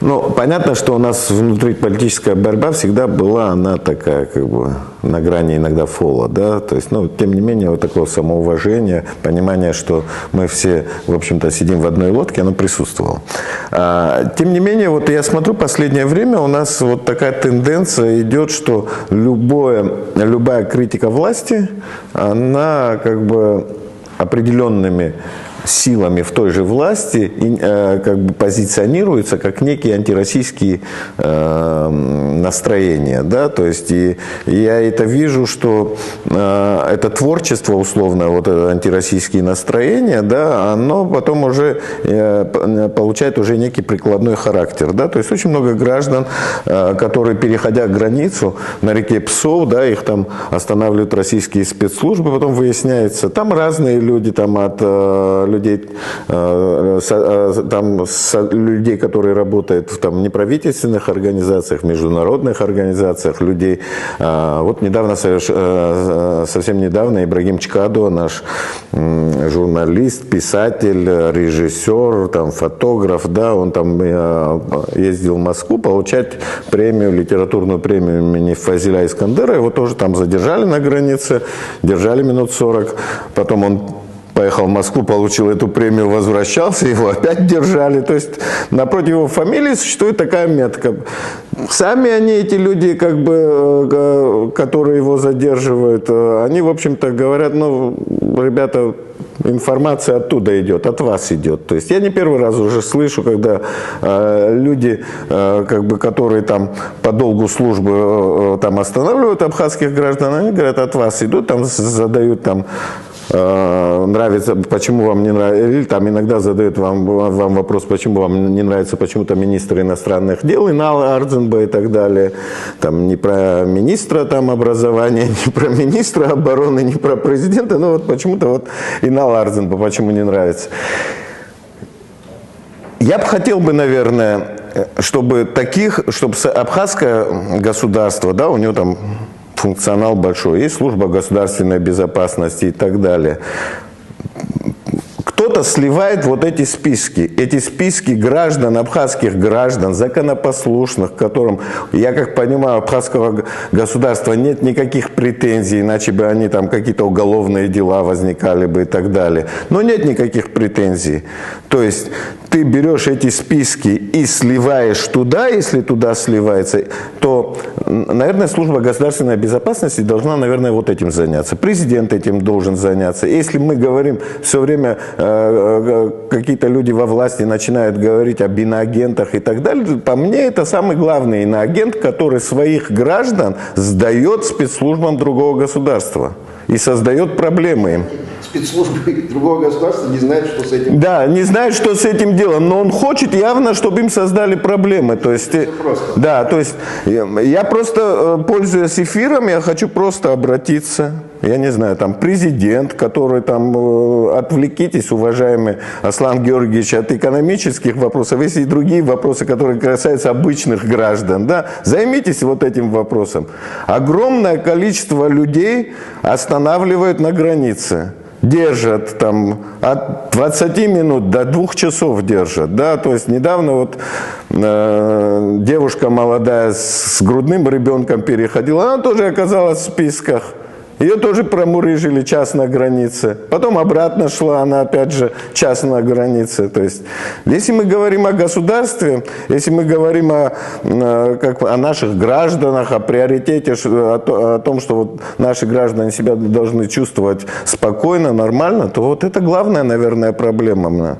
Ну, понятно, что у нас внутриполитическая борьба всегда была, она такая, как бы, на грани иногда фола, да, то есть, ну, тем не менее, вот такое самоуважение, понимание, что мы все, в общем-то, сидим в одной лодке, оно присутствовало. Тем не менее, вот я смотрю, последнее время у нас вот такая тенденция идет, что любая критика власти, она, как бы, определенными силами в той же власти как бы позиционируется как некие антироссийские настроения, да, то есть и я это вижу, что это творчество условно, вот это антироссийские настроения, да, оно потом уже получает уже некий прикладной характер, да, то есть очень много граждан, которые, переходя границу на реке Псов, да, их там останавливают российские спецслужбы, потом выясняется, там разные люди, там от людей, людей, которые работают в там, неправительственных организациях, международных организациях, людей. Вот недавно, совсем недавно, Ибрагим Чкадо, наш журналист, писатель, режиссер, там, фотограф, да, он там ездил в Москву получать премию, литературную премию имени Фазиля Искандера, его тоже там задержали на границе, держали минут 40, потом он поехал в Москву, получил эту премию, возвращался, его опять держали. То есть напротив его фамилии существует такая метка. Сами они, эти люди, как бы, которые его задерживают, они, в общем-то, говорят, ну, ребята, информация оттуда идет, от вас идет. То есть я не первый раз уже слышу, когда люди, как бы, которые там по долгу службы там останавливают абхазских граждан, они говорят, от вас идут, там задают там нравится, почему вам не нравится, или там иногда задают вам вопрос, почему вам не нравится почему-то министр иностранных дел Инал Ардзинба и так далее, там не про министра там образования, не про министра обороны, не про президента, но вот почему-то вот Инал Ардзинба почему не нравится. Я бы хотел бы, наверное, чтобы абхазское государство, да, у него там функционал большой, есть служба государственной безопасности и так далее. Кто-то сливает вот эти списки граждан, абхазских граждан, законопослушных, которым, я как понимаю, абхазского государства нет никаких претензий, иначе бы они там какие-то уголовные дела возникали бы и так далее. Но нет никаких претензий. То есть ты берешь эти списки и сливаешь туда, если туда сливается, то, наверное, служба государственной безопасности должна, наверное, вот этим заняться. Президент этим должен заняться. Если мы говорим все время, какие-то люди во власти начинают говорить об иноагентах и так далее, по мне это самый главный иноагент, который своих граждан сдает спецслужбам другого государства и создает проблемы им. Спецслужбы другого государства не знают, что с этим. Да, не знают, что с этим делом, но он хочет явно, чтобы им создали проблемы. То есть, да, то есть я просто, пользуясь эфиром, я хочу просто обратиться, я не знаю, там президент, который там, отвлекитесь, уважаемый Аслан Георгиевич, от экономических вопросов, есть и другие вопросы, которые касаются обычных граждан, да, займитесь вот этим вопросом. Огромное количество людей останавливают на границе. Держат там от 20 минут до 2 часов держат, да, то есть недавно вот девушка молодая с грудным ребенком переходила, она тоже оказалась в списках. Ее тоже промурыжили час на границе. Потом обратно шла, она опять же час на границе. То есть, если мы говорим о государстве, если мы говорим о наших гражданах, о приоритете, о том, что вот наши граждане себя должны чувствовать спокойно, нормально, то вот это главная, наверное, проблема.